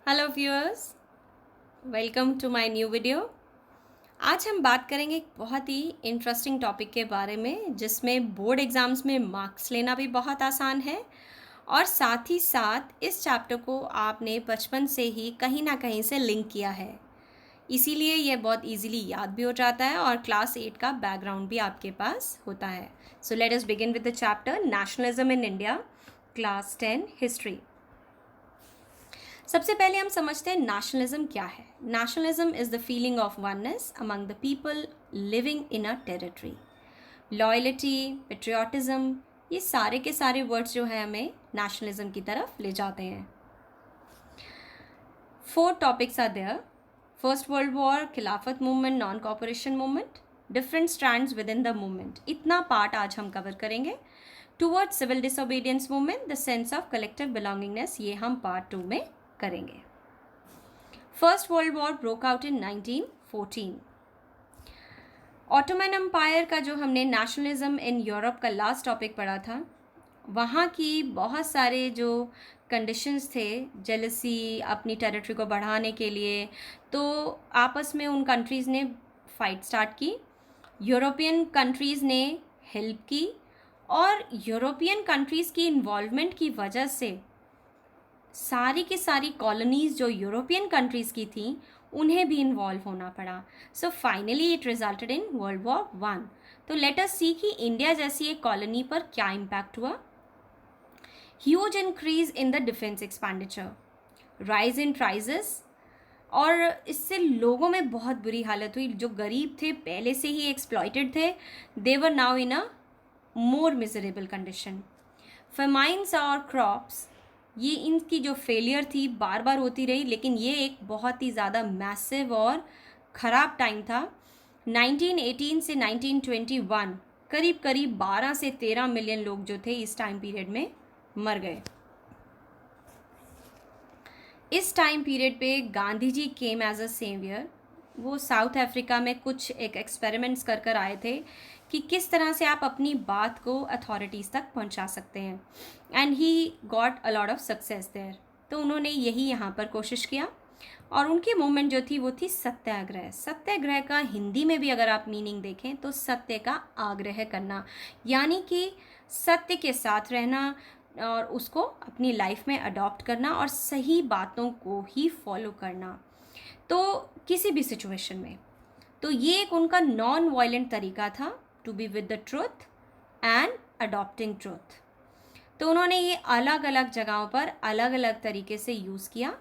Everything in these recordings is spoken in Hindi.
Hello viewers, welcome to my new video. आज हम बात करेंगे एक बहुत ही इंटरेस्टिंग टॉपिक के बारे में जिसमें बोर्ड एग्ज़ाम्स में मार्क्स लेना भी बहुत आसान है और साथ ही साथ इस चैप्टर को आपने बचपन से ही कहीं ना कहीं से लिंक किया है, इसीलिए ये बहुत इजीली याद भी हो जाता है और क्लास 8 का बैकग्राउंड भी आपके पास होता है। So let us begin with the chapter nationalism in India, class 10 history. सबसे पहले हम समझते हैं नेशनलिज्म क्या है। Nationalism is the feeling of oneness among the people living in a territory. Loyalty, patriotism, ये सारे के सारे वर्ड्स जो है हमें नेशनलिज्म की तरफ ले जाते हैं। 4 topics are there. First world war, Khilafat movement, non cooperation movement, different strands within the movement, इतना पार्ट आज हम कवर करेंगे। Towards civil disobedience movement, the sense of collective belongingness, ये हम पार्ट 2 में करेंगे। First world war broke out in 1914। Ottoman empire का जो हमने नेशनलिज्म इन यूरोप का लास्ट टॉपिक पढ़ा था, वहाँ की बहुत सारे जो कंडीशंस थे, जेलसी अपनी टेरिटरी को बढ़ाने के लिए, तो आपस में उन कंट्रीज़ ने फाइट स्टार्ट की। यूरोपियन कंट्रीज़ ने हेल्प की और यूरोपियन कंट्रीज़ की इन्वॉल्वमेंट की वजह से सारी की सारी कॉलोनीज़ जो यूरोपियन कंट्रीज़ की थी उन्हें भी इन्वॉल्व होना पड़ा। So finally it resulted in world war 1। तो लेट अस सी कि इंडिया जैसी एक कॉलोनी पर क्या इम्पैक्ट हुआ। Huge increase in the defence expenditure, rise in prices, और इससे लोगों में बहुत बुरी हालत हुई। जो गरीब थे, पहले से ही एक्सप्लॉइटेड थे, they were now in a more miserable condition. Famines और क्रॉप्स, ये इनकी जो फेलियर थी बार बार होती रही, लेकिन ये एक बहुत ही ज़्यादा मैसिव और ख़राब टाइम था। 1918 से 1921 करीब करीब 12 से 13 मिलियन लोग जो थे इस टाइम पीरियड में मर गए। इस टाइम पीरियड पे Gandhi ji came as a saviour. वो साउथ अफ्रीका में कुछ एक एक्सपेरिमेंट्स कर कर आए थे कि किस तरह से आप अपनी बात को अथॉरिटीज़ तक पहुंचा सकते हैं, and he got a lot of success there. तो उन्होंने यही यहाँ पर कोशिश किया और उनकी मूवमेंट जो थी वो थी सत्याग्रह। सत्याग्रह का हिंदी में भी अगर आप मीनिंग देखें तो सत्य का आग्रह करना, यानी कि सत्य के साथ रहना और उसको अपनी लाइफ में अडॉप्ट करना और सही बातों को ही फॉलो करना, तो किसी भी सिचुएशन में। तो ये एक उनका नॉन वायलेंट तरीका था to be with the truth and adopting truth. तो उन्होंने ये अलग अलग जगहों पर अलग अलग तरीके से यूज़ किया।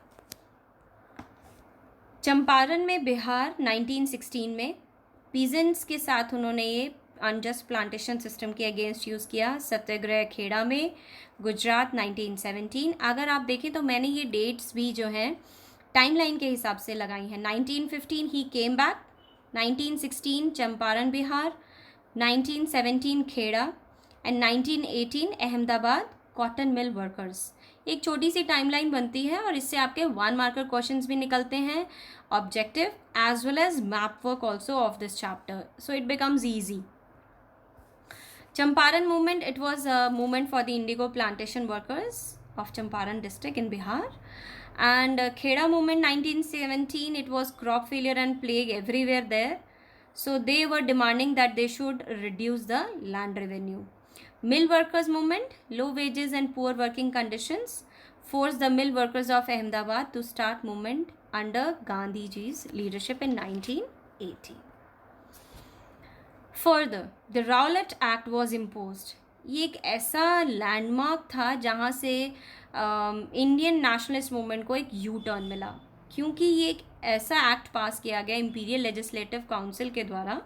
चंपारण में, बिहार 1916 में पीजेंट्स के साथ उन्होंने ये अनजस्ट प्लांटेशन सिस्टम के अगेंस्ट यूज़ किया। सत्याग्रह खेड़ा में, गुजरात 1917। अगर आप देखें तो मैंने ये डेट्स भी जो हैं टाइमलाइन के हिसाब से लगाई हैं। 1915 ही came back, 1916 Champaran Bihar, 1917 Kheda and 1918 Ahmedabad cotton mill workers. एक छोटी सी टाइमलाइन बनती है और इससे आपके 1 मार्कर क्वेश्चंस भी निकलते हैं, objective as well as map work also of this chapter, so it becomes easy. Champaran movement, it was a movement for the indigo plantation workers of Champaran district in Bihar. And Kheda movement 1917, it was crop failure and plague everywhere there. So they were demanding that they should reduce the land revenue. Mill workers movement, low wages and poor working conditions forced the mill workers of Ahmedabad to start movement under Gandhi ji's leadership in 1980. Further the Rowlatt act was imposed. ये एक ऐसा लैंडमार्क था जहाँ से इंडियन नेशनलिस्ट मूवमेंट को एक यू टर्न मिला, क्योंकि ये एक ऐसा एक्ट पास किया गया इम्पीरियल लेजिस्लेटिव काउंसिल के द्वारा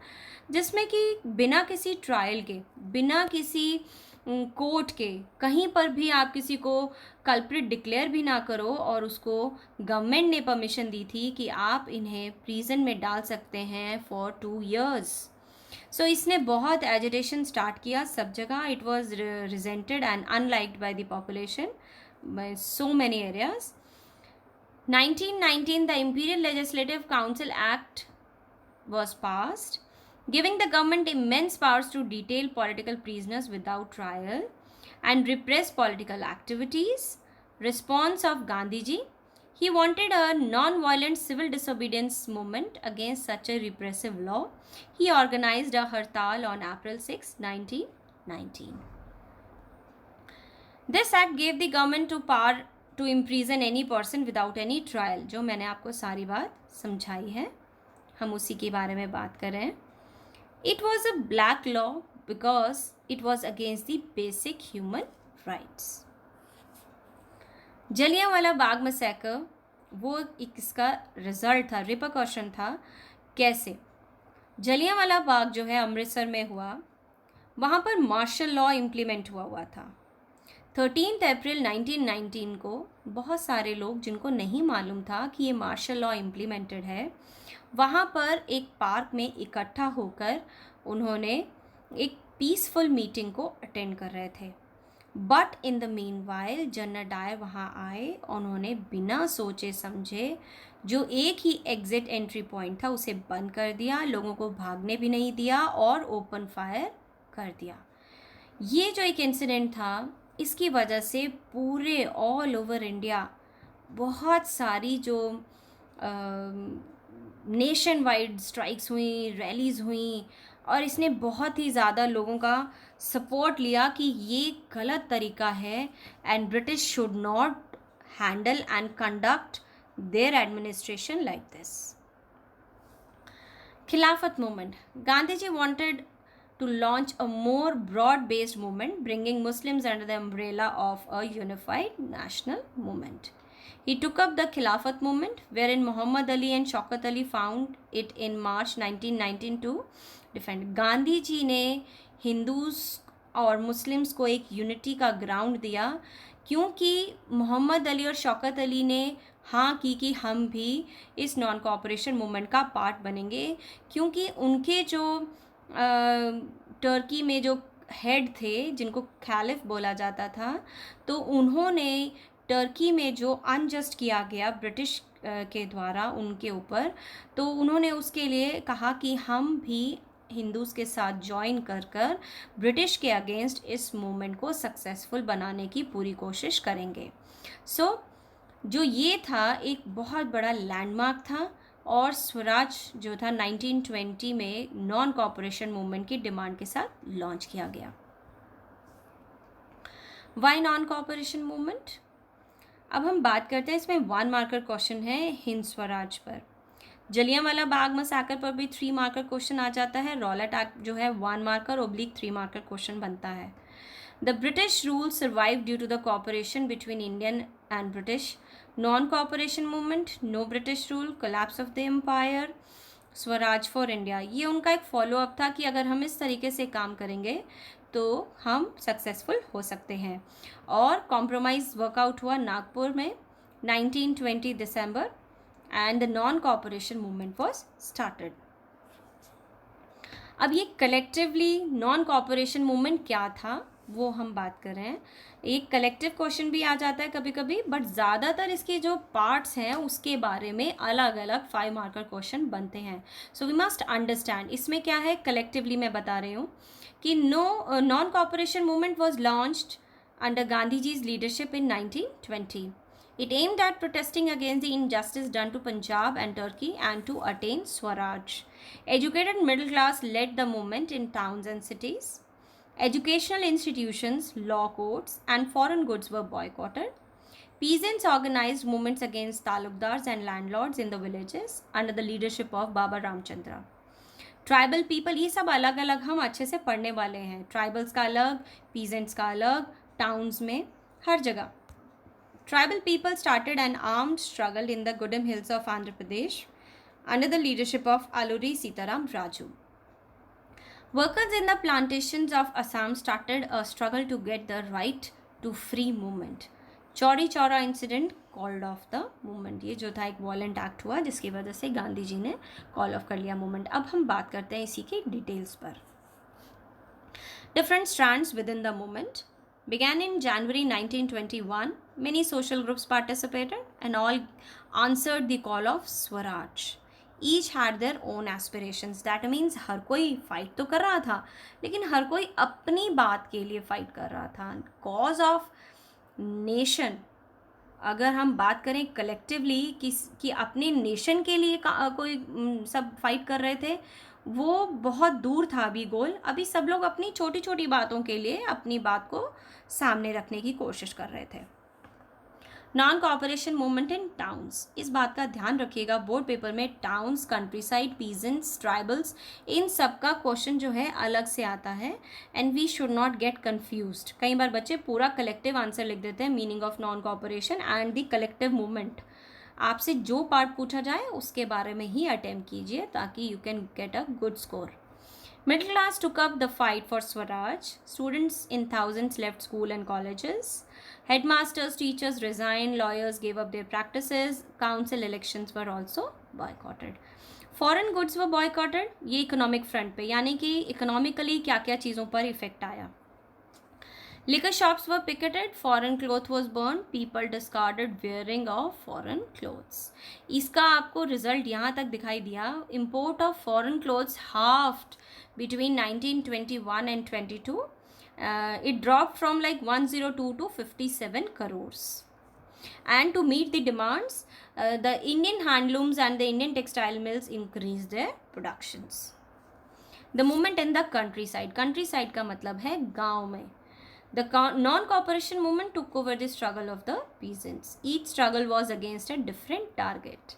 जिसमें कि बिना किसी ट्रायल के, बिना किसी कोर्ट के, कहीं पर भी आप किसी को कल्प्रिट डिक्लेयर भी ना करो और उसको गवर्नमेंट ने परमिशन दी थी कि आप इन्हें प्रिजन में डाल सकते हैं फॉर 2 years। सो इसने बहुत एजिटेशन स्टार्ट किया सब जगह। It was resented and unliked by the population by so many areas. 1919 the imperial legislative council act was passed, giving the government immense powers to detail political prisoners without trial and repress political activities. Response of Gandhi ji, He wanted a non-violent civil disobedience movement against such a repressive law. He organized a hartal on April 6, 1919. This act gave the government to power to imprison any person without any trial. जो मैंने आपको सारी बात समझाई है, हम उसी के बारे में बात कर रहे हैं. It was a black law because it was against the basic human rights. Jallianwala Bagh massacre वो एक इसका रिजल्ट था, रिपरकशन था. कैसे? जलियांवाला बाग जो है अमृतसर में हुआ, वहाँ पर मार्शल लॉ इम्प्लीमेंट हुआ था. 13 अप्रैल 1919 को बहुत सारे लोग जिनको नहीं मालूम था कि ये मार्शल लॉ इम्प्लीमेंटेड है, वहाँ पर एक पार्क में इकट्ठा होकर उन्होंने एक पीसफुल मीटिंग को अटेंड कर रहे थे. But in the meanwhile General Dyer वहाँ आए, उन्होंने बिना सोचे समझे जो एक ही एग्जिट एंट्री पॉइंट था उसे बंद कर दिया, लोगों को भागने भी नहीं दिया और ओपन फायर कर दिया. ये जो एक इंसिडेंट था, इसकी वजह से पूरे ऑल ओवर इंडिया बहुत सारी जो नेशन वाइड स्ट्राइक्स हुई, रैलीज़ हुई, और इसने बहुत ही ज़्यादा लोगों का सपोर्ट लिया कि ये गलत तरीका है and British should not handle and conduct their administration like this. Khilafat movement. Gandhi ji wanted to launch a more broad-based movement, bringing Muslims under the umbrella of a unified national movement. He took up the Khilafat movement, wherein Muhammad Ali and Shaukat Ali found it in March 1919 to defend. Gandhi ji ने हिंदूज और मुस्लिम्स को एक यूनिटी का ग्राउंड दिया, क्योंकि मोहम्मद अली और शौकत अली ने हाँ की कि हम भी इस नॉन कोऑपरेशन मूवमेंट का पार्ट बनेंगे, क्योंकि उनके जो टर्की में जो हेड थे जिनको खैलिफ बोला जाता था, तो उन्होंने टर्की में जो अनजस्ट किया गया ब्रिटिश के द्वारा उनके ऊपर, तो उन्होंने उसके लिए कहा कि हम भी हिंदूज़ के साथ ज्वाइन कर ब्रिटिश के अगेंस्ट इस मूवमेंट को सक्सेसफुल बनाने की पूरी कोशिश करेंगे. सो जो ये था एक बहुत बड़ा लैंडमार्क था, और स्वराज जो था 1920 में नॉन कॉपरेशन मूवमेंट की डिमांड के साथ लॉन्च किया गया. Why non cooperation movement? अब हम बात करते हैं, इसमें 1 मार्कर क्वेश्चन है हिंद स्वराज पर. जलियांवाला बाग मसाकर पर भी 3 मार्कर क्वेश्चन आ जाता है. रॉलेट एक्ट जो है 1 मार्कर / 3 मार्कर क्वेश्चन बनता है. The British rule survive due to the cooperation between Indian and British. Non cooperation movement, no British rule, collapse of the empire, swaraj for India. ये उनका एक फॉलोअप था कि अगर हम इस तरीके से काम करेंगे तो हम सक्सेसफुल हो सकते हैं. और कॉम्प्रोमाइज़ वर्कआउट हुआ नागपुर में 1920 दिसंबर, and the non-cooperation movement was started. अब ये कलेक्टिवली नॉन कॉपरेशन मूवमेंट क्या था वो हम बात कर रहे हैं. एक कलेक्टिव क्वेश्चन भी आ जाता है कभी कभी, बट ज़्यादातर इसके जो पार्ट्स हैं उसके बारे में अलग अलग 5 मार्कर क्वेश्चन बनते हैं. सो वी मस्ट अंडरस्टैंड इसमें क्या है. कलेक्टिवली मैं बता रही हूँ कि non cooperation movement was launched under Gandhi ji's leadership in 1920. It aimed at protesting against the injustice done to Punjab and Turkey and to attain Swaraj. Educated middle class led the movement in towns and cities. Educational institutions, law courts, and foreign goods were boycotted. Peasants organized movements against talukdars and landlords in the villages under the leadership of Baba Ramchandra. Tribal people, ये सब अलग अलग हम अच्छे से पढ़ने वाले हैं. ट्राइबल्स का अलग, पीजेंट्स का अलग, टाउन्स में हर जगह. Tribal people started an armed struggle in the Gudem Hills of Andhra Pradesh under the leadership of Alluri Sitaram Raju. Workers in the plantations of Assam started a struggle to get the right to free movement. Chauri Chaura incident called off the movement. ये जो था एक वॉलेंट एक्ट हुआ जिसकी वजह से गांधी जी ने कॉल ऑफ कर लिया मूवमेंट. अब हम बात करते हैं इसी के डिटेल्स पर. Different strands within the movement began in January 1921. Many social groups participated and all answered the call of Swaraj. Each had their own aspirations. That means हर कोई फाइट तो कर रहा था, लेकिन हर कोई अपनी बात के लिए फाइट कर रहा था. कॉज ऑफ नेशन अगर हम बात करें कलेक्टिवली कि अपने नेशन के लिए कोई सब फाइट कर रहे थे, वो बहुत दूर था अभी गोल। अभी सब लोग अपनी छोटी छोटी बातों के लिए अपनी बात को सामने रखने की कोशिश कर रहे थे। Non cooperation movement in towns, इस बात का ध्यान रखिएगा बोर्ड पेपर में towns, country side, peasants, tribals, इन सब का क्वेश्चन जो है अलग से आता है। And we should not get confused. कई बार बच्चे पूरा कलेक्टिव आंसर लिख देते हैं, meaning of non cooperation and the collective movement. आपसे जो पार्ट पूछा जाए उसके बारे में ही अटेम्प्ट कीजिए ताकि you can get a good score. Middle class took up the fight for Swaraj. Students in thousands left school and colleges. Headmasters, teachers resigned. Lawyers gave up their practices. Council elections were also boycotted. Foreign goods were boycotted. ये इकोनॉमिक फ्रंट पे, यानी कि इकोनॉमिकली क्या क्या चीज़ों पर इफेक्ट आया। Liquor shops were picketed, foreign cloth was burned, people discarded wearing of foreign clothes. इसका आपको रिजल्ट यहाँ तक दिखाई दिया। Import of foreign clothes halved between 1921 and 22. It dropped from like 102 to 57 crores. And to meet the demands, the Indian handlooms and the Indian textile mills increased their productions. The movement in the countryside. Countryside का मतलब है गाँव में। The non-cooperation movement took over the struggle of the peasants. Each struggle was against a different target.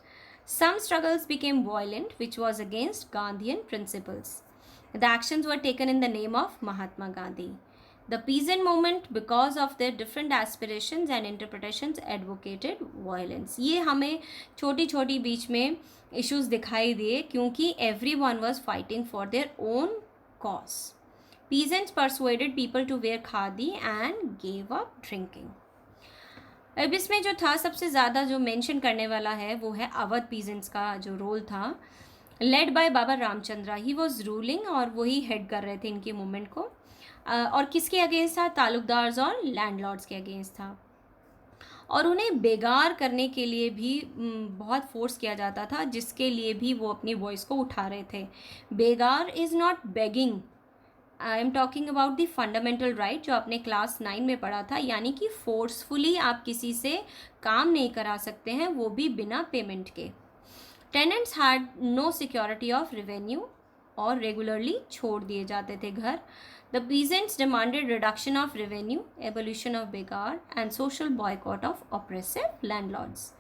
Some struggles became violent, which was against Gandhian principles. The actions were taken in the name of Mahatma Gandhi. The peasant movement, because of their different aspirations and interpretations, advocated violence. ये हमें छोटी छोटी बीच में issues दिखाई दिए क्योंकि everyone was fighting for their own cause. Peasants persuaded people to wear khadi and gave up drinking. अब इसमें जो था सबसे ज़्यादा जो मेंशन करने वाला है वो है अवध पीजेंट्स का जो रोल था, led by Baba Ramchandra. He was ruling और वही हेड कर रहे थे इनकी मूवमेंट को। और किसके अगेंस्ट था? तालुकदार्स और लैंडलॉर्ड्स के अगेंस्ट था। और उन्हें बेगार करने के लिए भी बहुत फोर्स किया जाता था, जिसके लिए भी वो अपनी वॉइस को उठा रहे थे। Begar is not begging, I am talking about the fundamental right जो आपने क्लास 9 में पढ़ा था, यानी कि फोर्सफुली आप किसी से काम नहीं करा सकते हैं, वो भी बिना पेमेंट के। Tenants had no security of revenue और रेगुलरली छोड़ दिए जाते थे घर। The peasants demanded reduction of revenue, abolition of begar and social boycott of oppressive landlords.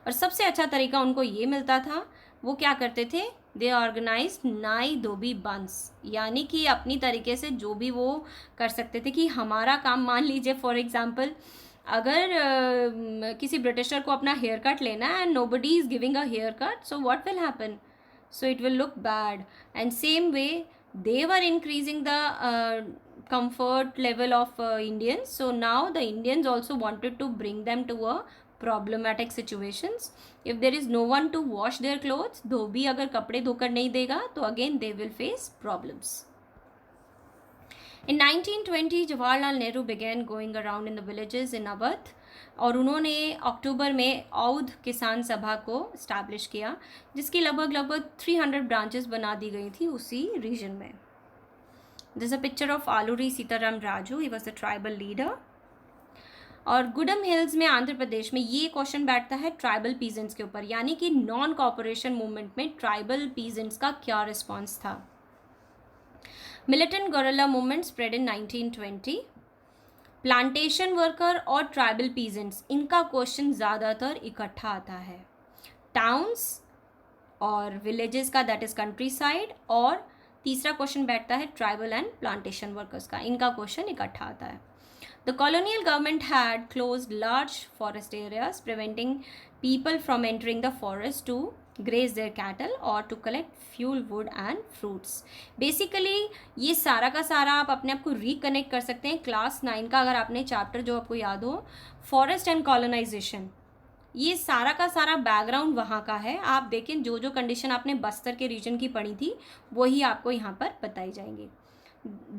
और सबसे अच्छा तरीका उनको ये मिलता था, वो क्या करते थे? दे ऑर्गेनाइज नाई धोबी बंस, यानी कि अपनी तरीके से जो भी वो कर सकते थे कि हमारा काम, मान लीजिए फॉर एग्जांपल अगर किसी ब्रिटिशर को अपना हेयर कट लेना है and nobody is giving a hair cut, so what will happen? So it will look bad. And same way they were increasing the comfort level of Indians, so now the Indians also wanted to bring them to a problematic situations. If there is no one to wash their clothes, धोबी अगर कपड़े धोकर नहीं देगा तो again they will face problems. In 1920, Jawaharlal Nehru began going around in the villages in Awadh और उन्होंने अक्टूबर में औध किसान सभा को इस्टेब्लिश किया, जिसकी लगभग 300 ब्रांचेस बना दी गई थी उसी रीजन में। This is a picture of Aluri Sitaram Raju. He was the tribal leader. और गुडम हिल्स में आंध्र प्रदेश में ये क्वेश्चन बैठता है ट्राइबल पीजेंट्स के ऊपर, यानी कि नॉन कॉपरेशन मूवमेंट में ट्राइबल पीजेंट्स का क्या रिस्पॉन्स था। Militant gorilla movement spread in 1920। Plantation worker और ट्राइबल पीजेंट्स, इनका क्वेश्चन ज़्यादातर इकट्ठा आता है। टाउन्स और विलेजेस का, दैट इज कंट्री साइड, और तीसरा क्वेश्चन बैठता है ट्राइबल एंड प्लांटेशन वर्कर्स का, इनका क्वेश्चन इकट्ठा आता है। The colonial government had closed large forest areas, preventing people from entering the forest to graze their cattle और to collect fuel, wood and fruits. Basically ये सारा का सारा आप अपने आप को रिकनेक्ट कर सकते हैं क्लास 9 का, अगर आपने चैप्टर जो आपको याद हो, फॉरेस्ट एंड कॉलोनाइजेशन, ये सारा का सारा बैकग्राउंड वहाँ का है। आप देखें जो जो कंडीशन आपने बस्तर के रीजन की पढ़ी थी वही आपको यहाँ पर बताई जाएंगी।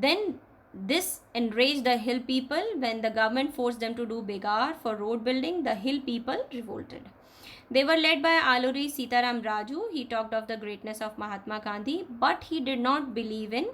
Then this enraged the hill people when the government forced them to do begar for road building. The hill people revolted. They were led by Aluri Sitaram Raju. He talked of the greatness of Mahatma Gandhi, but he did not believe in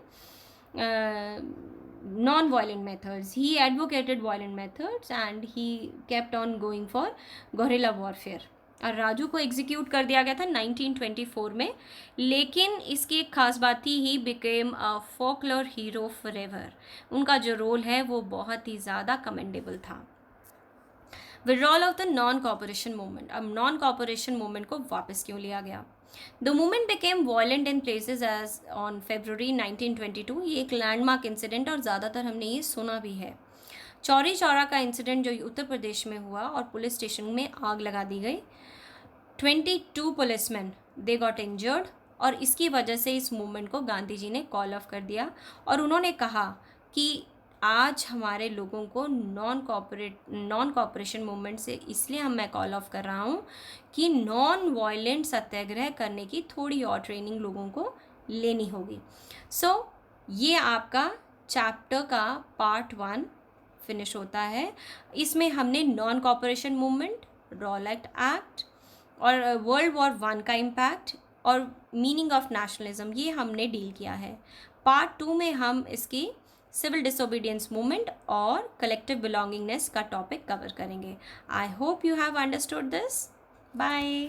non-violent methods. He advocated violent methods and he kept on going for guerrilla warfare. और राजू को एग्जीक्यूट कर दिया गया था 1924 में, लेकिन इसकी एक खास बात थी, he became a folklore hero forever. उनका जो रोल है वो बहुत ही ज़्यादा कमेंडेबल था. Withdrawal of the non cooperation movement. अब नॉन कॉपरेशन मूवमेंट को वापस क्यों लिया गया? The movement became violent in places as on February 1922. ये एक लैंडमार्क इंसिडेंट और ज़्यादातर हमने ये सुना भी है. चौरी चौरा का इंसिडेंट जो उत्तर प्रदेश में हुआ और पुलिस स्टेशन में आग लगा दी गई. 22 पुलिसमैन दे गॉट इंजर्ड, और इसकी वजह से इस मूवमेंट को गांधी जी ने कॉल ऑफ कर दिया और उन्होंने कहा कि आज हमारे लोगों को नॉन कॉपरेशन मूवमेंट से इसलिए मैं कॉल ऑफ कर रहा हूँ कि नॉन वायलेंट सत्याग्रह करने की थोड़ी और ट्रेनिंग लोगों को लेनी होगी. सो ये आपका चैप्टर का पार्ट 1 फिनिश होता है. इसमें हमने non cooperation movement, Rowlatt act और वर्ल्ड वॉर 1 का इम्पैक्ट और मीनिंग ऑफ नेशनलिज्म ये हमने डील किया है. पार्ट 2 में हम इसकी सिविल डिसोबीडियंस मूवमेंट और कलेक्टिव बिलोंगिंगनेस का टॉपिक कवर करेंगे. I hope you have understood this. Bye.